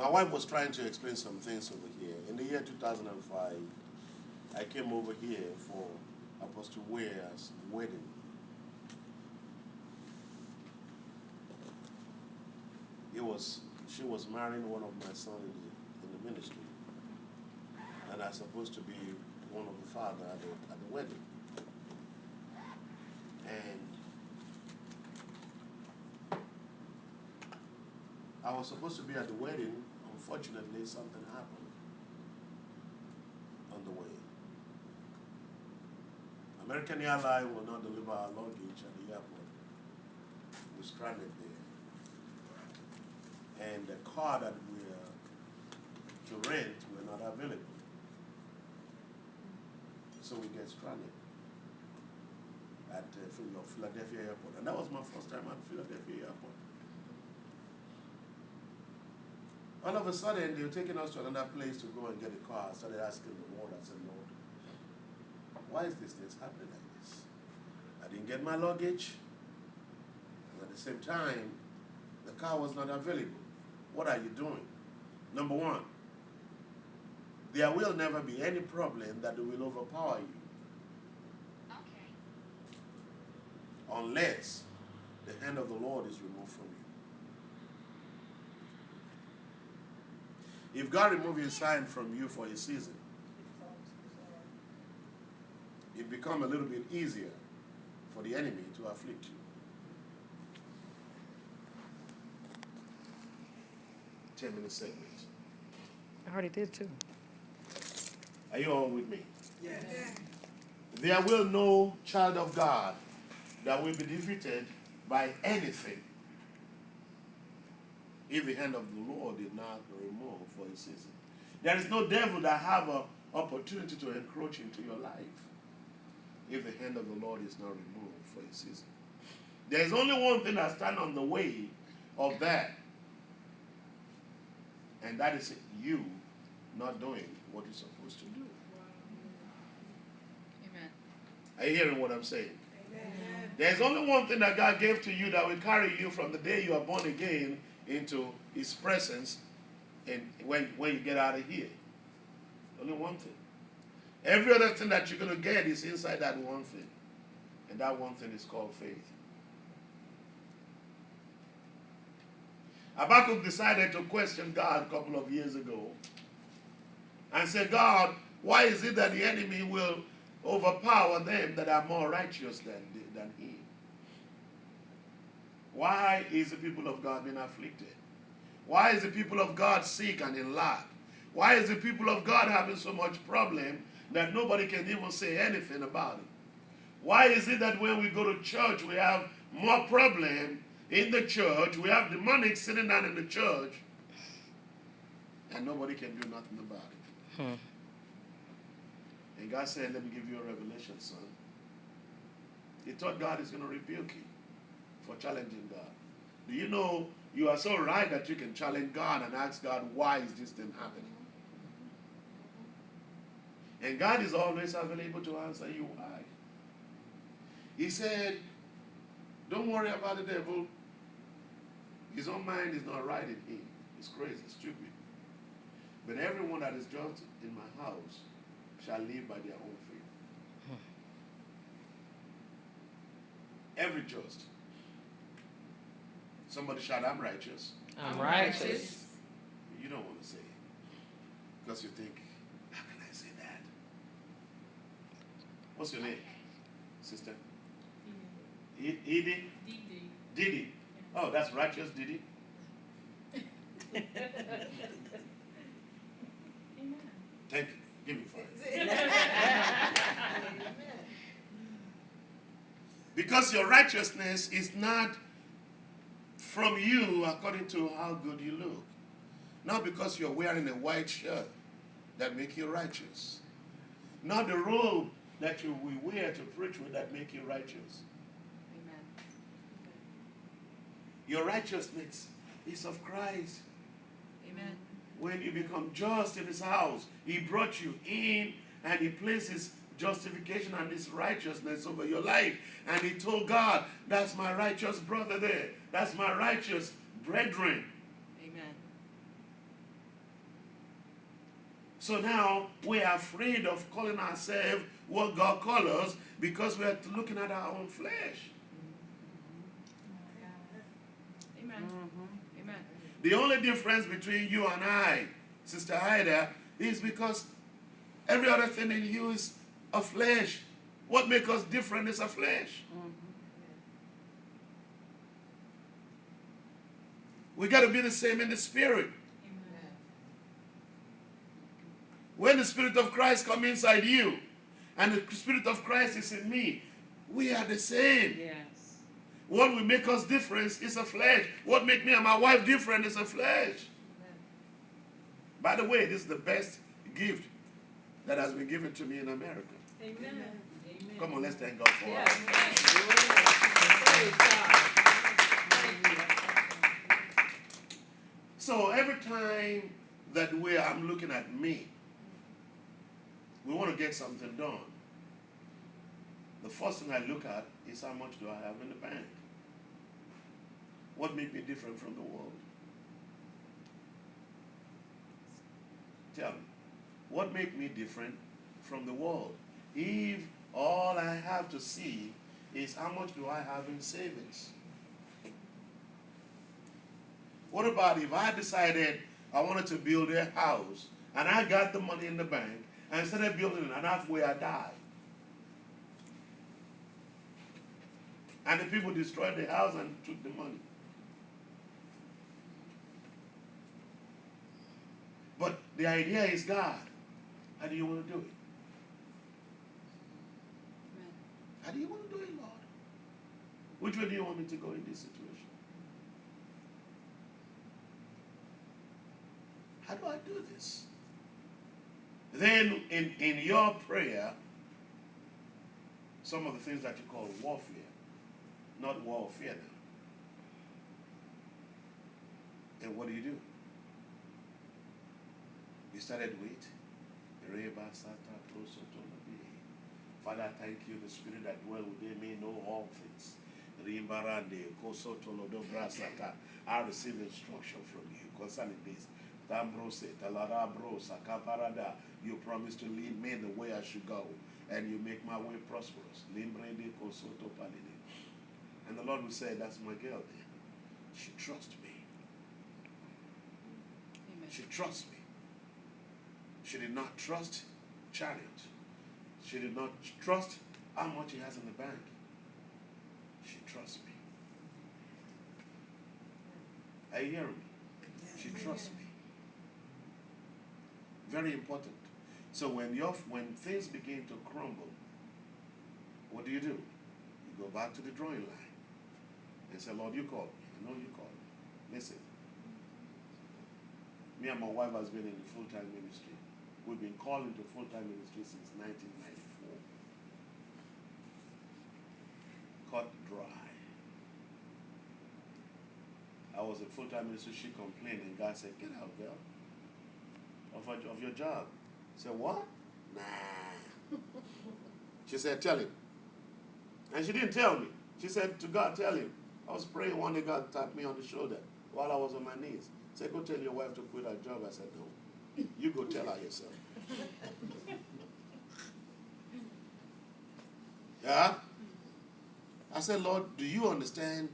My wife was trying to explain some things over here. In the year 2005, I came over here for Apostle Ware's wedding. She was marrying one of my sons in the ministry, and I was supposed to be one of the father at the wedding. And I was supposed to be at the wedding. Unfortunately, something happened on the way. American Airlines will not deliver our luggage at the airport. We stranded there. And the car that we were to rent were not available. So we get stranded at Philadelphia Airport. And that was my first time at Philadelphia Airport. All of a sudden, they were taking us to another place to go and get a car. I started asking the Lord. I said, Lord, why is this happening like this? I didn't get my luggage. And at the same time, the car was not available. What are you doing? Number one, there will never be any problem that will overpower you. Okay. Unless the hand of the Lord is removed from you. If God removes his hand from you for a season, it becomes a little bit easier for the enemy to afflict you. 10-minute segment. I already did too. Are you all with me? Yes. There will no child of God that will be defeated by anything if the hand of the Lord is not removed for a season. There is no devil that have an opportunity to encroach into your life if the hand of the Lord is not removed for a season. There is only one thing that stands on the way of that, and that is you not doing what you're supposed to do. Amen. Are you hearing what I'm saying? Amen. There's only one thing that God gave to you that will carry you from the day you are born again into his presence and when you get out of here. Only one thing. Every other thing that you're going to get is inside that one thing. And that one thing is called faith. Habakkuk decided to question God a couple of years ago and said, God, why is it that the enemy will overpower them that are more righteous than he? Why is the people of God being afflicted? Why is the people of God sick and in lack? Why is the people of God having so much problem that nobody can even say anything about it? Why is it that when we go to church we have more problem in the church, we have demonic sitting down in the church, and nobody can do nothing about it? And God said, let me give you a revelation, son. He thought God is going to rebuke you for challenging God. Do you know you are so right that you can challenge God and ask God, why is this thing happening? And God is always available to answer you why. He said, don't worry about the devil. His own mind is not right in him. He's crazy, stupid. But everyone that is just in my house shall live by their own faith. Every just. Somebody shout, I'm righteous. I'm righteous. You don't want to say it. Because you think, how can I say that? What's your name, sister? Edie? Didi. Oh, that's righteous, Didi? Thank you. Give me 5. Because your righteousness is not from you according to how good you look. Not because you're wearing a white shirt that make you righteous. Not the robe that you will wear to preach with that make you righteous. Amen. Your righteousness is of Christ. Amen. When you become just in his house, he brought you in and he placed his justification and his righteousness over your life. And he told God, that's my righteous brother there. That's my righteous brethren. Amen. So now we are afraid of calling ourselves what God calls us because we are looking at our own flesh. Amen. Amen. The only difference between you and I, Sister Ida, is because every other thing in you is a flesh. What makes us different is a flesh. We got to be the same in the spirit. Amen. When the Spirit of Christ comes inside you and the Spirit of Christ is in me, we are the same. Yes. What will make us different is a flesh. What make me and my wife different is a flesh. By the way, this is the best gift that has been given to me in America. Amen. Come on, let's thank God for Yes. it. So every time that I'm looking at me, we want to get something done. The first thing I look at is how much do I have in the bank? What makes me different from the world? Tell me, what makes me different from the world? If all I have to see is how much do I have in savings? What about if I decided I wanted to build a house and I got the money in the bank and instead of building it and halfway I died? And the people destroyed the house and took the money. But the idea is, God, how do you want to do it? How do you want to do it, Lord? Which way do you want me to go in this situation? How do I do this? Then in your prayer, some of the things that you call warfare, not warfare now. And what do? You started with Father, thank you, the Spirit that dwells within me know all things. I receive instruction from you concerning this. You promise to lead me in the way I should go, and you make my way prosperous. And the Lord will say, that's my girl there. She trusts me. Amen. She trusts me. She did not trust chariot. She did not trust how much he has in the bank. She trusts me. Are you hearing me? She trusts me. Very important. So when things begin to crumble, what do? You go back to the drawing line and say, Lord, you called me. I know you called me. Listen. Me and my wife has been in the full-time ministry. We've been called into full-time ministry since 1994. Cut dry. I was in full-time ministry. She complained, and God said, get out, girl, of your job. I said, what? Nah. She said, tell him. And she didn't tell me. She said to God, tell him. I was praying, one day God tapped me on the shoulder while I was on my knees. Said, go tell your wife to quit her job. I said, no. You go tell her yourself. Yeah? I said, Lord, do you understand?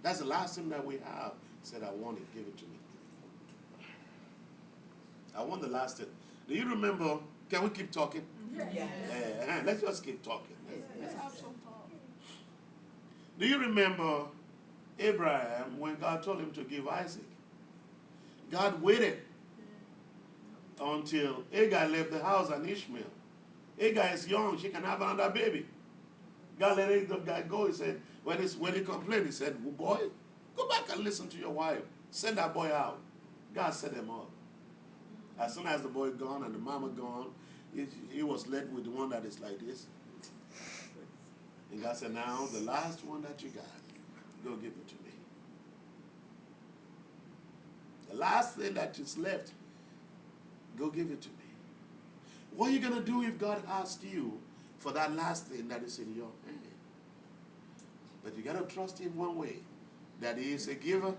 That's the last thing that we have. He said, I want it. Give it to me. I want the last thing. Do you remember? Can we keep talking? Yes. Let's just keep talking. Let's have some talk. Do you remember Abraham when God told him to give Isaac? God waited until Agar left the house and Ishmael. Agar is young. She can have another baby. God let the guy go. He said, when he complained, he said, well, boy, go back and listen to your wife. Send that boy out. God set him up. As soon as the boy gone and the mama gone, he was led with the one that is like this. And God said, now the last one that you got, go give it to me. The last thing that is left, go give it to me. What are you going to do if God asks you for that last thing that is in your hand? But you got to trust him one way, that he is a giver